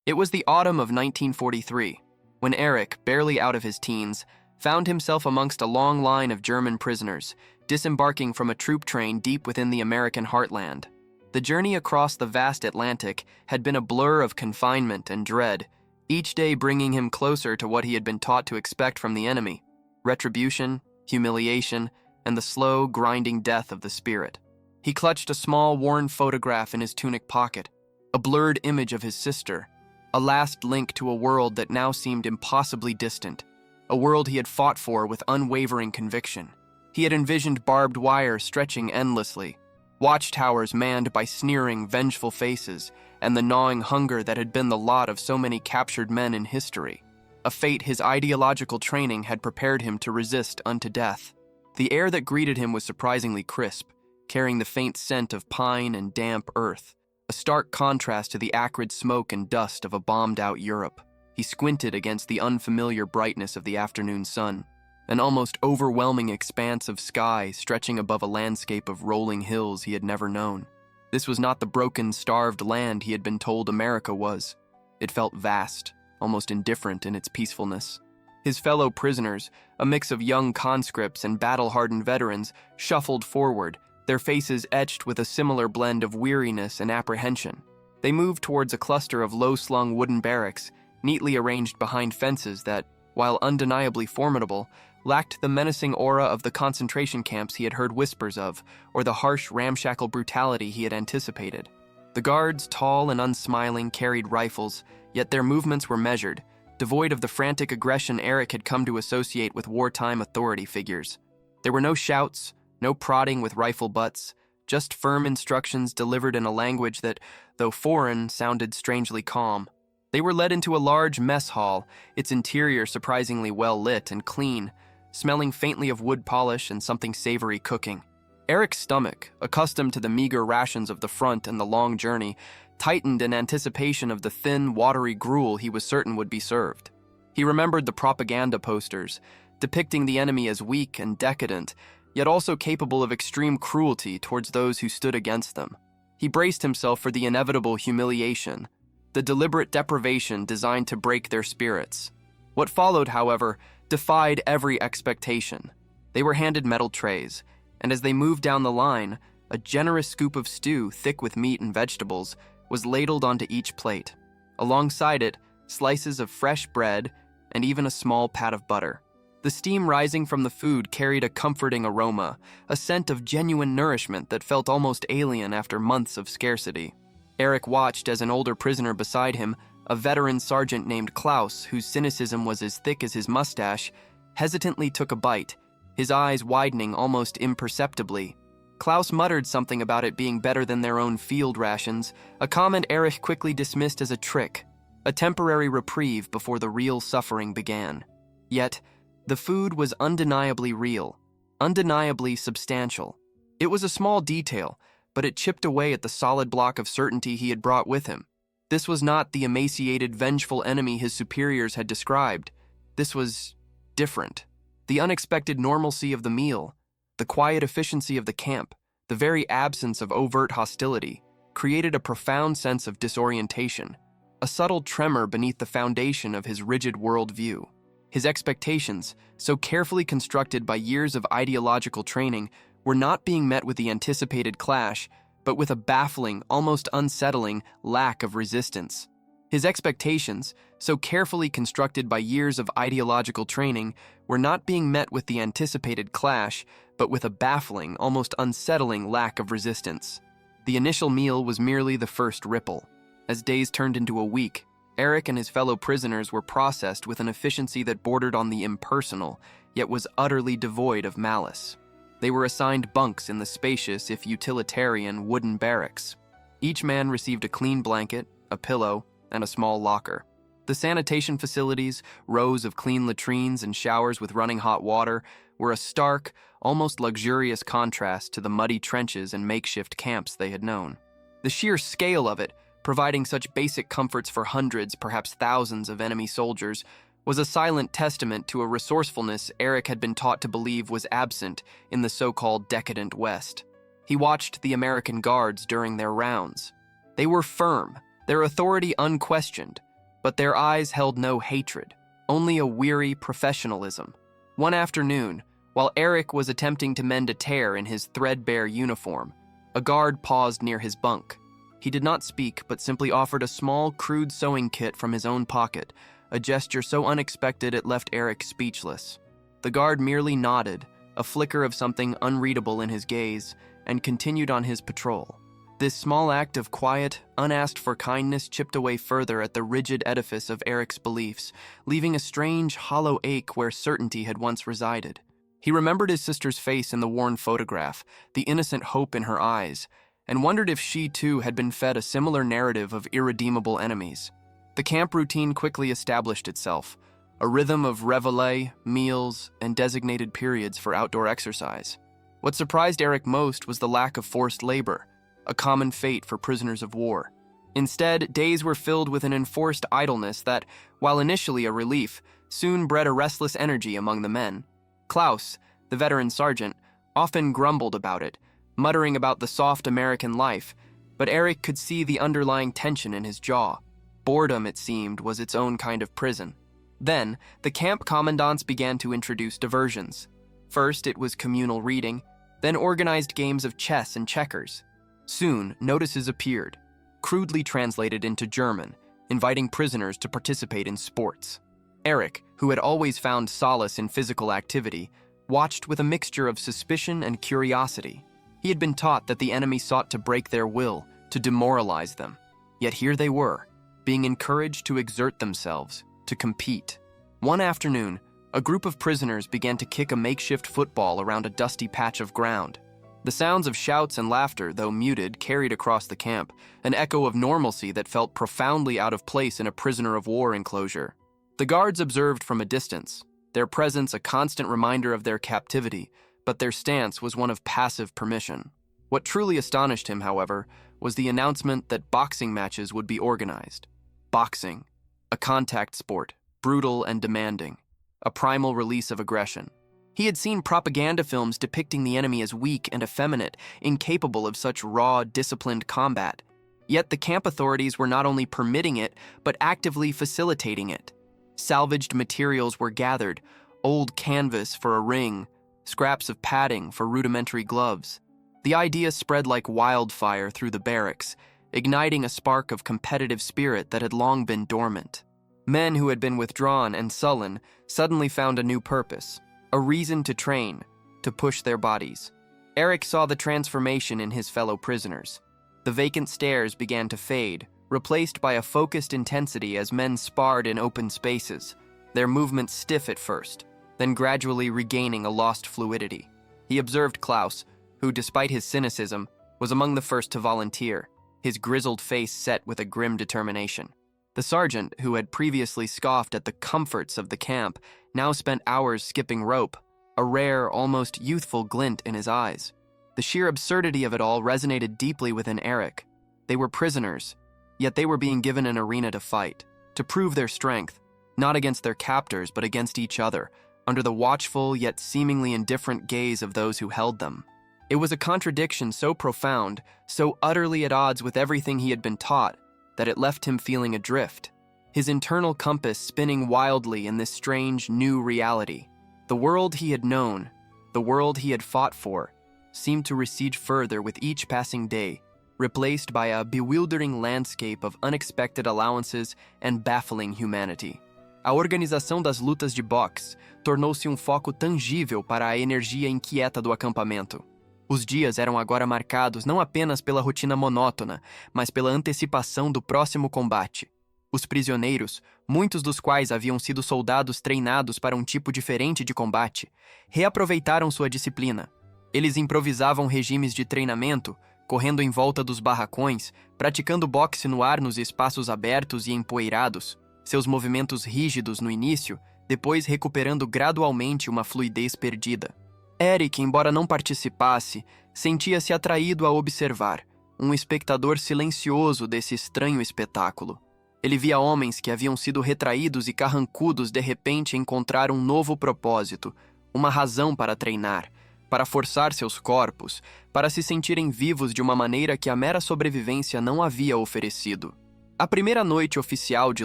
It was the autumn of 1943, when Erich, barely out of his teens, found himself amongst a long line of German prisoners, disembarking from a troop train deep within the American heartland. The journey across the vast Atlantic had been a blur of confinement and dread, each day bringing him closer to what he had been taught to expect from the enemy: retribution, humiliation, and the slow, grinding death of the spirit. He clutched a small, worn photograph in his tunic pocket, a blurred image of his sister, a last link to a world that now seemed impossibly distant, a world he had fought for with unwavering conviction. He had envisioned barbed wire stretching endlessly, watchtowers manned by sneering, vengeful faces, and the gnawing hunger that had been the lot of so many captured men in history, a fate his ideological training had prepared him to resist unto death. The air that greeted him was surprisingly crisp, carrying the faint scent of pine and damp earth, a stark contrast to the acrid smoke and dust of a bombed-out Europe. He squinted against the unfamiliar brightness of the afternoon sun, an almost overwhelming expanse of sky stretching above a landscape of rolling hills he had never known. This was not the broken, starved land he had been told America was. It felt vast, almost indifferent in its peacefulness. His fellow prisoners, a mix of young conscripts and battle-hardened veterans, shuffled forward, their faces etched with a similar blend of weariness and apprehension. They moved towards a cluster of low-slung wooden barracks, neatly arranged behind fences that, while undeniably formidable, lacked the menacing aura of the concentration camps he had heard whispers of, or the harsh, ramshackle brutality he had anticipated. The guards, tall and unsmiling, carried rifles, yet their movements were measured, devoid of the frantic aggression Erich had come to associate with wartime authority figures. There were no shouts, no prodding with rifle butts, just firm instructions delivered in a language that, though foreign, sounded strangely calm. They were led into a large mess hall, its interior surprisingly well lit and clean, smelling faintly of wood polish and something savory cooking. Erich's stomach, accustomed to the meager rations of the front and the long journey, tightened in anticipation of the thin, watery gruel he was certain would be served. He remembered the propaganda posters, depicting the enemy as weak and decadent, yet also capable of extreme cruelty towards those who stood against them. He braced himself for the inevitable humiliation, the deliberate deprivation designed to break their spirits. What followed, however, defied every expectation. They were handed metal trays, and as they moved down the line, a generous scoop of stew, thick with meat and vegetables, was ladled onto each plate. Alongside it, slices of fresh bread and even a small pat of butter. The steam rising from the food carried a comforting aroma, a scent of genuine nourishment that felt almost alien after months of scarcity. Erich watched as an older prisoner beside him, a veteran sergeant named Klaus, whose cynicism was as thick as his mustache, hesitantly took a bite, his eyes widening almost imperceptibly. Klaus muttered something about it being better than their own field rations, a comment Erich quickly dismissed as a trick, a temporary reprieve before the real suffering began. Yet, the food was undeniably real, undeniably substantial. It was a small detail, but it chipped away at the solid block of certainty he had brought with him. This was not the emaciated, vengeful enemy his superiors had described. This was different. The unexpected normalcy of the meal, the quiet efficiency of the camp, the very absence of overt hostility, created a profound sense of disorientation, a subtle tremor beneath the foundation of his rigid worldview. His expectations, so carefully constructed by years of ideological training, were not being met with the anticipated clash, but with a baffling, almost unsettling, lack of resistance. His expectations, so carefully constructed by years of ideological training, were not being met with the anticipated clash, but with a baffling, almost unsettling lack of resistance. The initial meal was merely the first ripple. As days turned into a week, Erich and his fellow prisoners were processed with an efficiency that bordered on the impersonal, yet was utterly devoid of malice. They were assigned bunks in the spacious, if utilitarian, wooden barracks. Each man received a clean blanket, a pillow, and a small locker. The sanitation facilities, rows of clean latrines and showers with running hot water, were a stark, almost luxurious contrast to the muddy trenches and makeshift camps they had known. The sheer scale of it, providing such basic comforts for hundreds, perhaps thousands of enemy soldiers, was a silent testament to a resourcefulness Erich had been taught to believe was absent in the so-called decadent West. He watched the American guards during their rounds. They were firm, their authority unquestioned, but their eyes held no hatred, only a weary professionalism. One afternoon, while Eric was attempting to mend a tear in his threadbare uniform, a guard paused near his bunk. He did not speak, but simply offered a small, crude sewing kit from his own pocket, a gesture so unexpected it left Eric speechless. The guard merely nodded, a flicker of something unreadable in his gaze, and continued on his patrol. This small act of quiet, unasked-for kindness chipped away further at the rigid edifice of Eric's beliefs, leaving a strange, hollow ache where certainty had once resided. He remembered his sister's face in the worn photograph, the innocent hope in her eyes, and wondered if she too had been fed a similar narrative of irredeemable enemies. The camp routine quickly established itself, a rhythm of réveillé, meals, and designated periods for outdoor exercise. What surprised Eric most was the lack of forced labor, a common fate for prisoners of war. Instead, days were filled with an enforced idleness that, while initially a relief, soon bred a restless energy among the men. Klaus, the veteran sergeant, often grumbled about it, muttering about the soft American life, but Eric could see the underlying tension in his jaw. Boredom, it seemed, was its own kind of prison. Then, the camp commandants began to introduce diversions. First, it was communal reading, then organized games of chess and checkers. Soon, notices appeared, crudely translated into German, inviting prisoners to participate in sports. Eric, who had always found solace in physical activity, watched with a mixture of suspicion and curiosity. He had been taught that the enemy sought to break their will, to demoralize them. Yet here they were, being encouraged to exert themselves, to compete. One afternoon, a group of prisoners began to kick a makeshift football around a dusty patch of ground. The sounds of shouts and laughter, though muted, carried across the camp, an echo of normalcy that felt profoundly out of place in a prisoner of war enclosure. The guards observed from a distance, their presence a constant reminder of their captivity, but their stance was one of passive permission. What truly astonished him, however, was the announcement that boxing matches would be organized. Boxing, a contact sport, brutal and demanding, a primal release of aggression. He had seen propaganda films depicting the enemy as weak and effeminate, incapable of such raw, disciplined combat. Yet the camp authorities were not only permitting it, but actively facilitating it. Salvaged materials were gathered, old canvas for a ring, scraps of padding for rudimentary gloves. The idea spread like wildfire through the barracks, igniting a spark of competitive spirit that had long been dormant. Men who had been withdrawn and sullen suddenly found a new purpose, a reason to train, to push their bodies. Eric saw the transformation in his fellow prisoners. The vacant stares began to fade, replaced by a focused intensity as men sparred in open spaces, their movements stiff at first, then gradually regaining a lost fluidity. He observed Klaus, who, despite his cynicism, was among the first to volunteer, his grizzled face set with a grim determination. The sergeant, who had previously scoffed at the comforts of the camp, now spent hours skipping rope, a rare, almost youthful glint in his eyes. The sheer absurdity of it all resonated deeply within Eric. They were prisoners, yet they were being given an arena to fight, to prove their strength, not against their captors but against each other, under the watchful yet seemingly indifferent gaze of those who held them. It was a contradiction so profound, so utterly at odds with everything he had been taught, that it left him feeling adrift, his internal compass spinning wildly in this strange new reality. The world he had known, the world he had fought for, seemed to recede further with each passing day, replaced by a bewildering landscape of unexpected allowances and baffling humanity. A organização das lutas de boxe tornou-se foco tangível para a energia inquieta do acampamento. Os dias eram agora marcados não apenas pela rotina monótona, mas pela antecipação do próximo combate. Os prisioneiros, muitos dos quais haviam sido soldados treinados para tipo diferente de combate, reaproveitaram sua disciplina. Eles improvisavam regimes de treinamento, correndo em volta dos barracões, praticando boxe no ar nos espaços abertos e empoeirados, seus movimentos rígidos no início, depois recuperando gradualmente uma fluidez perdida. Eric, embora não participasse, sentia-se atraído a observar, um espectador silencioso desse estranho espetáculo. Ele via homens que haviam sido retraídos e carrancudos de repente encontrar um novo propósito, uma razão para treinar, para forçar seus corpos, para se sentirem vivos de uma maneira que a mera sobrevivência não havia oferecido. A primeira noite oficial de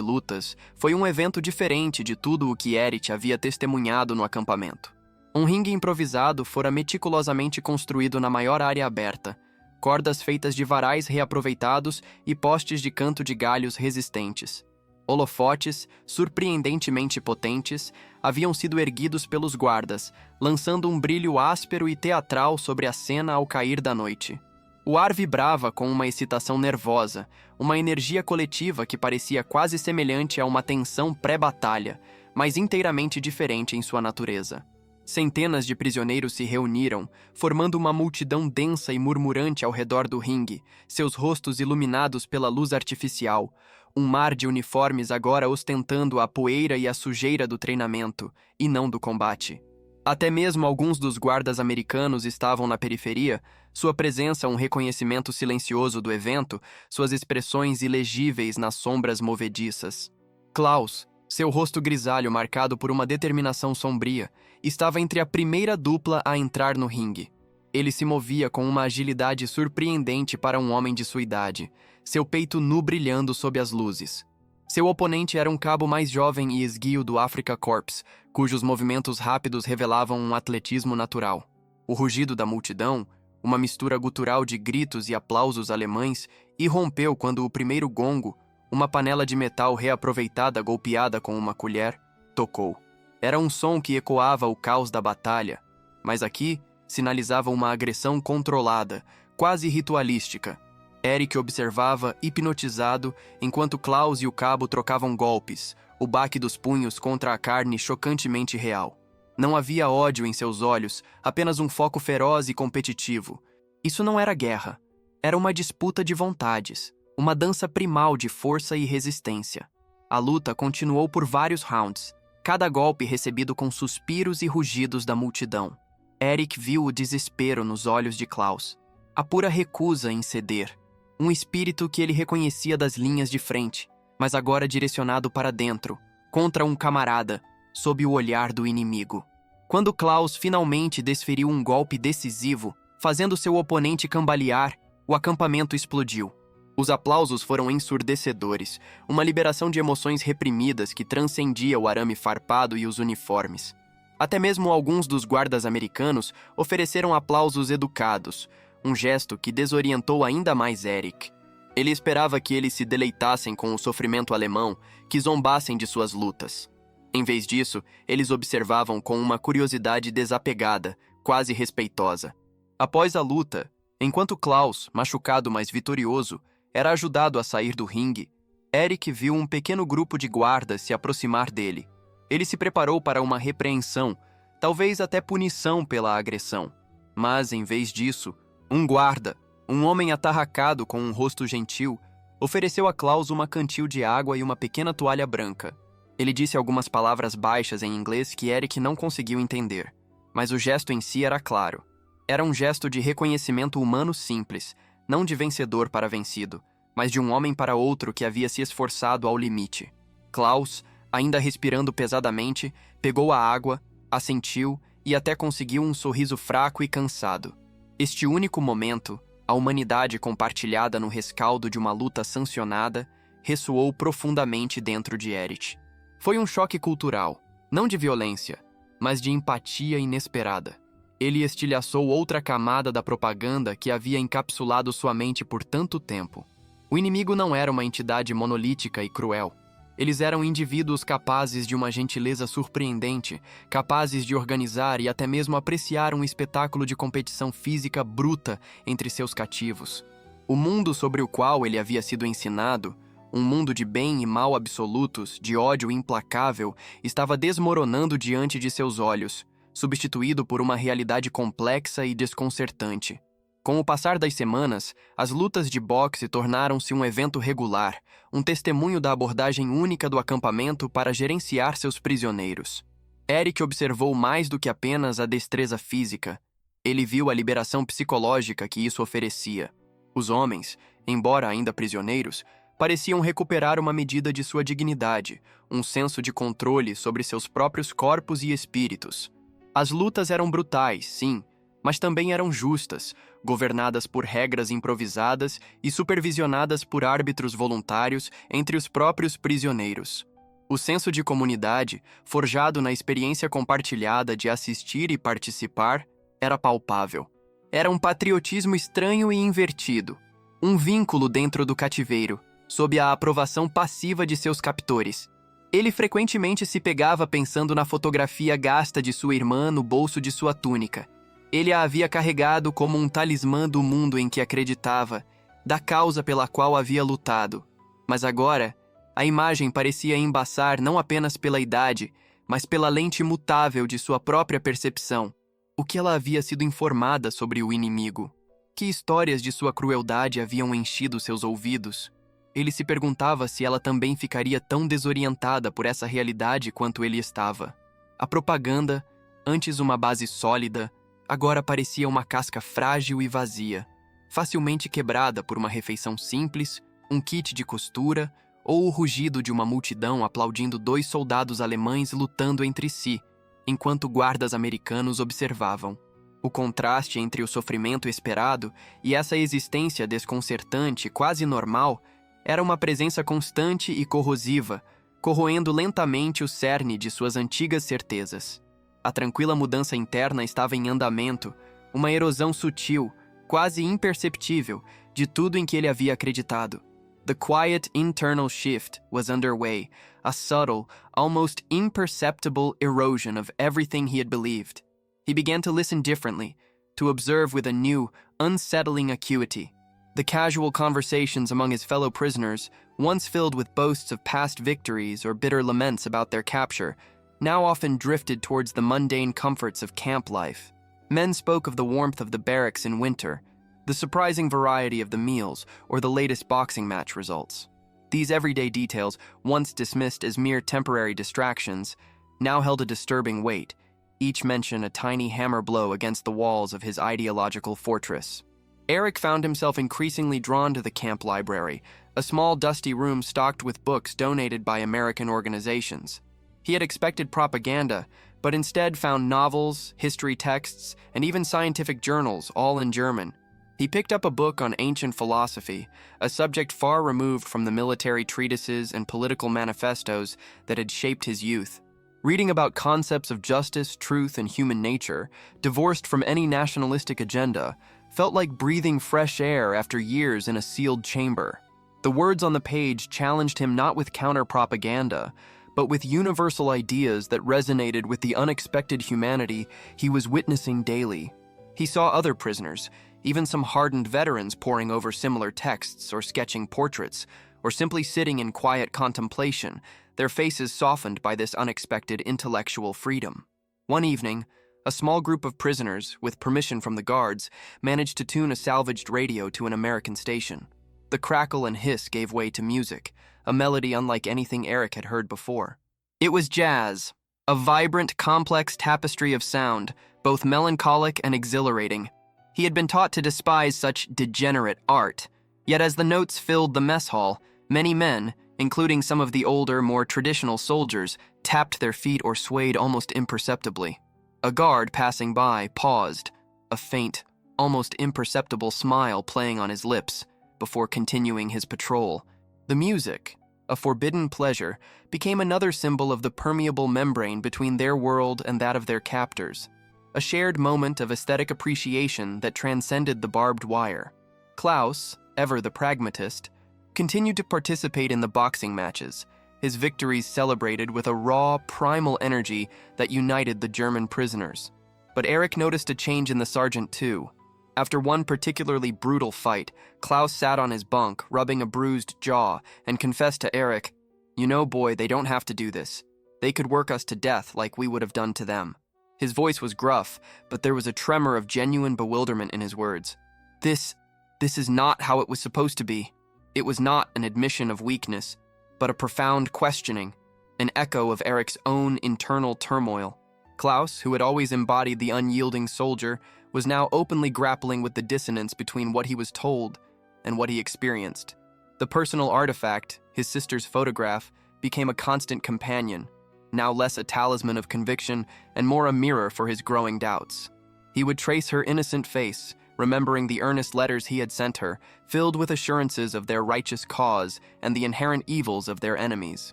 lutas foi um evento diferente de tudo o que Eric havia testemunhado no acampamento. Um ringue improvisado fora meticulosamente construído na maior área aberta, cordas feitas de varais reaproveitados e postes de canto de galhos resistentes. Holofotes, surpreendentemente potentes, haviam sido erguidos pelos guardas, lançando um brilho áspero e teatral sobre a cena ao cair da noite. O ar vibrava com uma excitação nervosa, uma energia coletiva que parecia quase semelhante a uma tensão pré-batalha, mas inteiramente diferente em sua natureza. Centenas de prisioneiros se reuniram, formando uma multidão densa e murmurante ao redor do ringue, seus rostos iluminados pela luz artificial, um mar de uniformes agora ostentando a poeira e a sujeira do treinamento, e não do combate. Até mesmo alguns dos guardas americanos estavam na periferia, sua presença um reconhecimento silencioso do evento, suas expressões ilegíveis nas sombras movediças. Klaus, seu rosto grisalho marcado por uma determinação sombria, estava entre a primeira dupla a entrar no ringue. Ele se movia com uma agilidade surpreendente para um homem de sua idade, seu peito nu brilhando sob as luzes. Seu oponente era um cabo mais jovem e esguio do Africa Corps, cujos movimentos rápidos revelavam um atletismo natural. O rugido da multidão, uma mistura gutural de gritos e aplausos alemães, irrompeu quando o primeiro gongo, uma panela de metal reaproveitada golpeada com uma colher, tocou. Era um som que ecoava o caos da batalha, mas aqui sinalizava uma agressão controlada, quase ritualística. Eric observava, hipnotizado, enquanto Klaus e o cabo trocavam golpes, o baque dos punhos contra a carne chocantemente real. Não havia ódio em seus olhos, apenas um foco feroz e competitivo. Isso não era guerra. Era uma disputa de vontades, uma dança primal de força e resistência. A luta continuou por vários rounds, cada golpe recebido com suspiros e rugidos da multidão. Eric viu o desespero nos olhos de Klaus, a pura recusa em ceder. Um espírito que ele reconhecia das linhas de frente, mas agora direcionado para dentro, contra um camarada, sob o olhar do inimigo. Quando Klaus finalmente desferiu um golpe decisivo, fazendo seu oponente cambalear, o acampamento explodiu. Os aplausos foram ensurdecedores, uma liberação de emoções reprimidas que transcendia o arame farpado e os uniformes. Até mesmo alguns dos guardas americanos ofereceram aplausos educados, um gesto que desorientou ainda mais Eric. Ele esperava que eles se deleitassem com o sofrimento alemão, que zombassem de suas lutas. Em vez disso, eles observavam com uma curiosidade desapegada, quase respeitosa. Após a luta, enquanto Klaus, machucado mas vitorioso, era ajudado a sair do ringue, Eric viu um pequeno grupo de guardas se aproximar dele. Ele se preparou para uma repreensão, talvez até punição pela agressão. Mas, em vez disso, um guarda, um homem atarracado com um rosto gentil, ofereceu a Klaus uma cantil de água e uma pequena toalha branca. Ele disse algumas palavras baixas em inglês que Eric não conseguiu entender, mas o gesto em si era claro. Era um gesto de reconhecimento humano simples, não de vencedor para vencido, mas de um homem para outro que havia se esforçado ao limite. Klaus, ainda respirando pesadamente, pegou a água, assentiu e até conseguiu um sorriso fraco e cansado. Este único momento, a humanidade compartilhada no rescaldo de uma luta sancionada, ressoou profundamente dentro de Eric. Foi um choque cultural, não de violência, mas de empatia inesperada. Ele estilhaçou outra camada da propaganda que havia encapsulado sua mente por tanto tempo. O inimigo não era uma entidade monolítica e cruel. Eles eram indivíduos capazes de uma gentileza surpreendente, capazes de organizar e até mesmo apreciar um espetáculo de competição física bruta entre seus cativos. O mundo sobre o qual ele havia sido ensinado, um mundo de bem e mal absolutos, de ódio implacável, estava desmoronando diante de seus olhos, substituído por uma realidade complexa e desconcertante. Com o passar das semanas, as lutas de boxe tornaram-se um evento regular, um testemunho da abordagem única do acampamento para gerenciar seus prisioneiros. Eric observou mais do que apenas a destreza física. Ele viu a liberação psicológica que isso oferecia. Os homens, embora ainda prisioneiros, pareciam recuperar uma medida de sua dignidade, um senso de controle sobre seus próprios corpos e espíritos. As lutas eram brutais, sim, mas também eram justas, governadas por regras improvisadas e supervisionadas por árbitros voluntários entre os próprios prisioneiros. O senso de comunidade, forjado na experiência compartilhada de assistir e participar, era palpável. Era um patriotismo estranho e invertido, um vínculo dentro do cativeiro, sob a aprovação passiva de seus captores. Ele frequentemente se pegava pensando na fotografia gasta de sua irmã no bolso de sua túnica. Ele a havia carregado como um talismã do mundo em que acreditava, da causa pela qual havia lutado. Mas agora, a imagem parecia embaçar não apenas pela idade, mas pela lente mutável de sua própria percepção. O que ela havia sido informada sobre o inimigo? Que histórias de sua crueldade haviam enchido seus ouvidos? Ele se perguntava se ela também ficaria tão desorientada por essa realidade quanto ele estava. A propaganda, antes uma base sólida, agora parecia uma casca frágil e vazia, facilmente quebrada por uma refeição simples, um kit de costura ou o rugido de uma multidão aplaudindo 2 soldados alemães lutando entre si, enquanto guardas americanos observavam. O contraste entre o sofrimento esperado e essa existência desconcertante, quase normal, era uma presença constante e corrosiva, corroendo lentamente o cerne de suas antigas certezas. A tranquila mudança interna estava em andamento, uma erosão sutil, quase imperceptível, de tudo em que ele havia acreditado. The quiet internal shift was underway, a subtle, almost imperceptible erosion of everything he had believed. He began to listen differently, to observe with a new, unsettling acuity. The casual conversations among his fellow prisoners, once filled with boasts of past victories or bitter laments about their capture, now often drifted towards the mundane comforts of camp life. Men spoke of the warmth of the barracks in winter, the surprising variety of the meals, or the latest boxing match results. These everyday details, once dismissed as mere temporary distractions, now held a disturbing weight, each mention a tiny hammer blow against the walls of his ideological fortress. Eric found himself increasingly drawn to the camp library, a small dusty room stocked with books donated by American organizations. He had expected propaganda, but instead found novels, history texts, and even scientific journals, all in German. He picked up a book on ancient philosophy, a subject far removed from the military treatises and political manifestos that had shaped his youth. Reading about concepts of justice, truth, and human nature, divorced from any nationalistic agenda, felt like breathing fresh air after years in a sealed chamber. The words on the page challenged him not with counter-propaganda, but with universal ideas that resonated with the unexpected humanity he was witnessing daily. He saw other prisoners, even some hardened veterans poring over similar texts or sketching portraits, or simply sitting in quiet contemplation, their faces softened by this unexpected intellectual freedom. One evening, a small group of prisoners, with permission from the guards, managed to tune a salvaged radio to an American station. The crackle and hiss gave way to music, a melody unlike anything Eric had heard before. It was jazz, a vibrant, complex tapestry of sound, both melancholic and exhilarating. He had been taught to despise such degenerate art, yet as the notes filled the mess hall, many men, including some of the older, more traditional soldiers, tapped their feet or swayed almost imperceptibly. A guard passing by paused, a faint, almost imperceptible smile playing on his lips, before continuing his patrol. The music, a forbidden pleasure, became another symbol of the permeable membrane between their world and that of their captors, a shared moment of aesthetic appreciation that transcended the barbed wire. Klaus, ever the pragmatist, continued to participate in the boxing matches, his victories celebrated with a raw, primal energy that united the German prisoners. But Eric noticed a change in the sergeant too. After one particularly brutal fight, Klaus sat on his bunk, rubbing a bruised jaw, and confessed to Eric, "You know, boy, they don't have to do this. They could work us to death like we would have done to them." His voice was gruff, but there was a tremor of genuine bewilderment in his words. This is not how it was supposed to be. It was not an admission of weakness, but a profound questioning, an echo of Eric's own internal turmoil. Klaus, who had always embodied the unyielding soldier, was now openly grappling with the dissonance between what he was told and what he experienced. The personal artifact, his sister's photograph, became a constant companion, now less a talisman of conviction and more a mirror for his growing doubts. He would trace her innocent face, remembering the earnest letters he had sent her, filled with assurances of their righteous cause and the inherent evils of their enemies.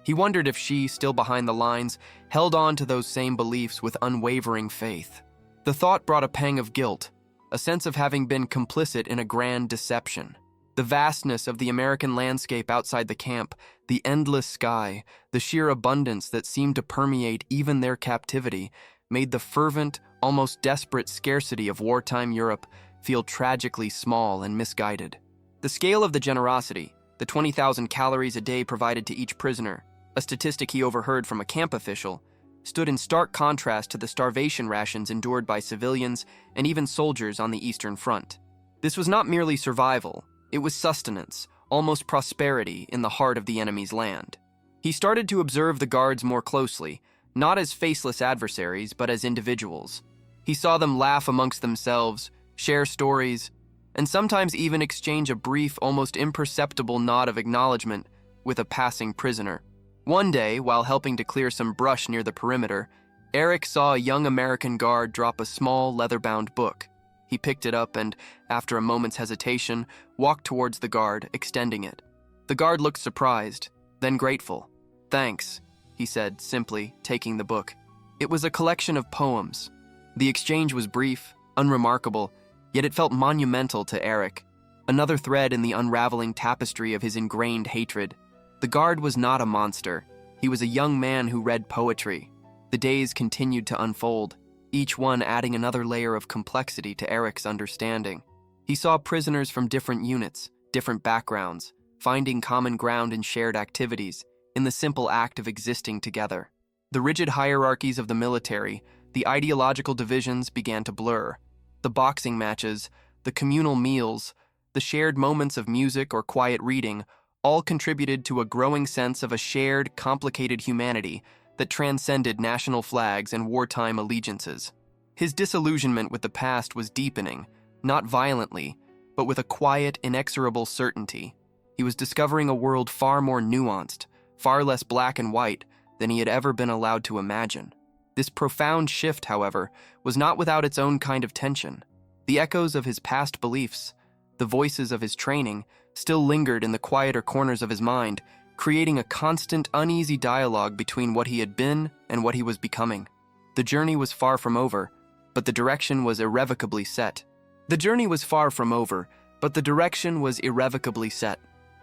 He wondered if she, still behind the lines, held on to those same beliefs with unwavering faith. The thought brought a pang of guilt, a sense of having been complicit in a grand deception. The vastness of the American landscape outside the camp, the endless sky, the sheer abundance that seemed to permeate even their captivity, made the fervent, almost desperate scarcity of wartime Europe feel tragically small and misguided. The scale of the generosity, the 20,000 calories a day provided to each prisoner, a statistic he overheard from a camp official, stood in stark contrast to the starvation rations endured by civilians and even soldiers on the Eastern Front. This was not merely survival, it was sustenance, almost prosperity in the heart of the enemy's land. He started to observe the guards more closely, not as faceless adversaries, but as individuals. He saw them laugh amongst themselves, share stories, and sometimes even exchange a brief, almost imperceptible nod of acknowledgement with a passing prisoner. One day, while helping to clear some brush near the perimeter, Eric saw a young American guard drop a small, leather-bound book. He picked it up and, after a moment's hesitation, walked towards the guard, extending it. The guard looked surprised, then grateful. "Thanks," he said, simply, taking the book. It was a collection of poems. The exchange was brief, unremarkable, yet it felt monumental to Eric, another thread in the unraveling tapestry of his ingrained hatred. The guard was not a monster. He was a young man who read poetry. The days continued to unfold, each one adding another layer of complexity to Eric's understanding. He saw prisoners from different units, different backgrounds, finding common ground in shared activities, in the simple act of existing together. The rigid hierarchies of the military, the ideological divisions began to blur. The boxing matches, the communal meals, the shared moments of music or quiet reading all contributed to a growing sense of a shared, complicated humanity that transcended national flags and wartime allegiances. His disillusionment with the past was deepening, not violently, but with a quiet, inexorable certainty. He was discovering a world far more nuanced, far less black and white than he had ever been allowed to imagine. This profound shift, however, was not without its own kind of tension. The echoes of his past beliefs, the voices of his training, still lingered in the quieter corners of his mind, creating a constant, uneasy dialogue between what he had been and what he was becoming. The journey was far from over, but the direction was irrevocably set.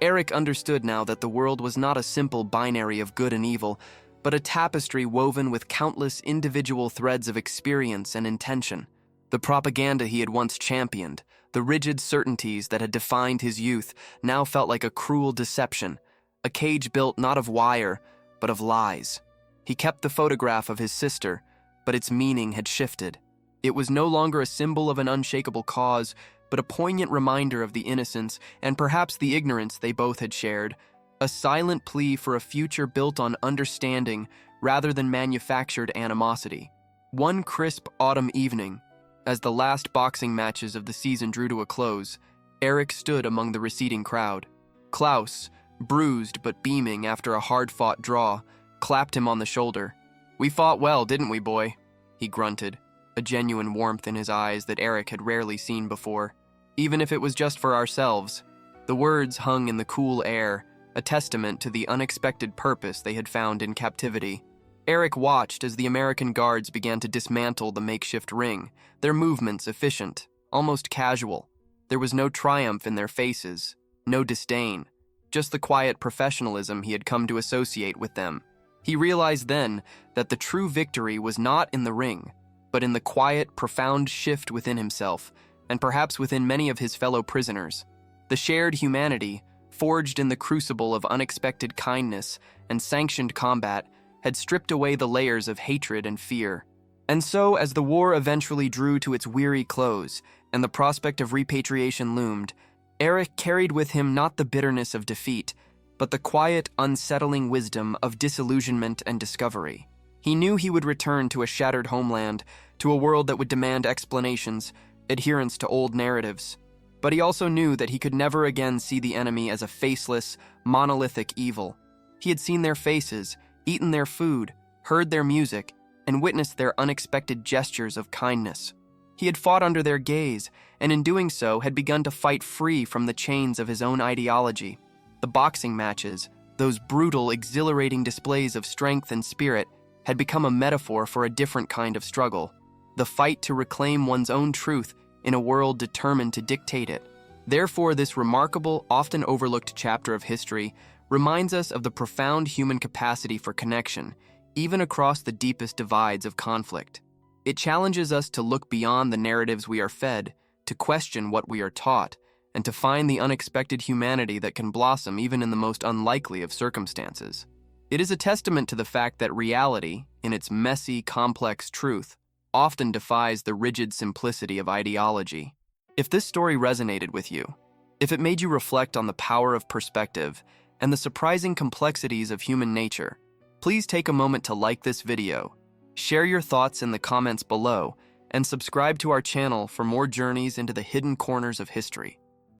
Eric understood now that the world was not a simple binary of good and evil, but a tapestry woven with countless individual threads of experience and intention. The propaganda he had once championed, the rigid certainties that had defined his youth, now felt like a cruel deception, a cage built not of wire, but of lies. He kept the photograph of his sister, but its meaning had shifted. It was no longer a symbol of an unshakable cause, but a poignant reminder of the innocence and perhaps the ignorance they both had shared, a silent plea for a future built on understanding rather than manufactured animosity. One crisp autumn evening, as the last boxing matches of the season drew to a close, Eric stood among the receding crowd. Klaus, bruised but beaming after a hard-fought draw, clapped him on the shoulder. "We fought well, didn't we, boy?" he grunted, a genuine warmth in his eyes that Eric had rarely seen before. Even if it was just for ourselves. The words hung in the cool air, a testament to the unexpected purpose they had found in captivity. Eric watched as the American guards began to dismantle the makeshift ring, their movements efficient, almost casual. There was no triumph in their faces, no disdain, just the quiet professionalism he had come to associate with them. He realized then that the true victory was not in the ring, but in the quiet, profound shift within himself, and perhaps within many of his fellow prisoners. The shared humanity, forged in the crucible of unexpected kindness and sanctioned combat, had stripped away the layers of hatred and fear. And so, as the war eventually drew to its weary close and the prospect of repatriation loomed, Eric carried with him not the bitterness of defeat, but the quiet, unsettling wisdom of disillusionment and discovery. He knew he would return to a shattered homeland, to a world that would demand explanations, adherence to old narratives. But he also knew that he could never again see the enemy as a faceless, monolithic evil. He had seen their faces, eaten their food, heard their music, and witnessed their unexpected gestures of kindness. He had fought under their gaze, and in doing so had begun to fight free from the chains of his own ideology. The boxing matches, those brutal, exhilarating displays of strength and spirit, had become a metaphor for a different kind of struggle, the fight to reclaim one's own truth in a world determined to dictate it. Therefore, this remarkable, often overlooked chapter of history reminds us of the profound human capacity for connection, even across the deepest divides of conflict. It challenges us to look beyond the narratives we are fed, to question what we are taught, and to find the unexpected humanity that can blossom even in the most unlikely of circumstances. It is a testament to the fact that reality, in its messy, complex truth, often defies the rigid simplicity of ideology. If this story resonated with you, if it made you reflect on the power of perspective and the surprising complexities of human nature, please take a moment to like this video, share your thoughts in the comments below, and subscribe to our channel for more journeys into the hidden corners of history.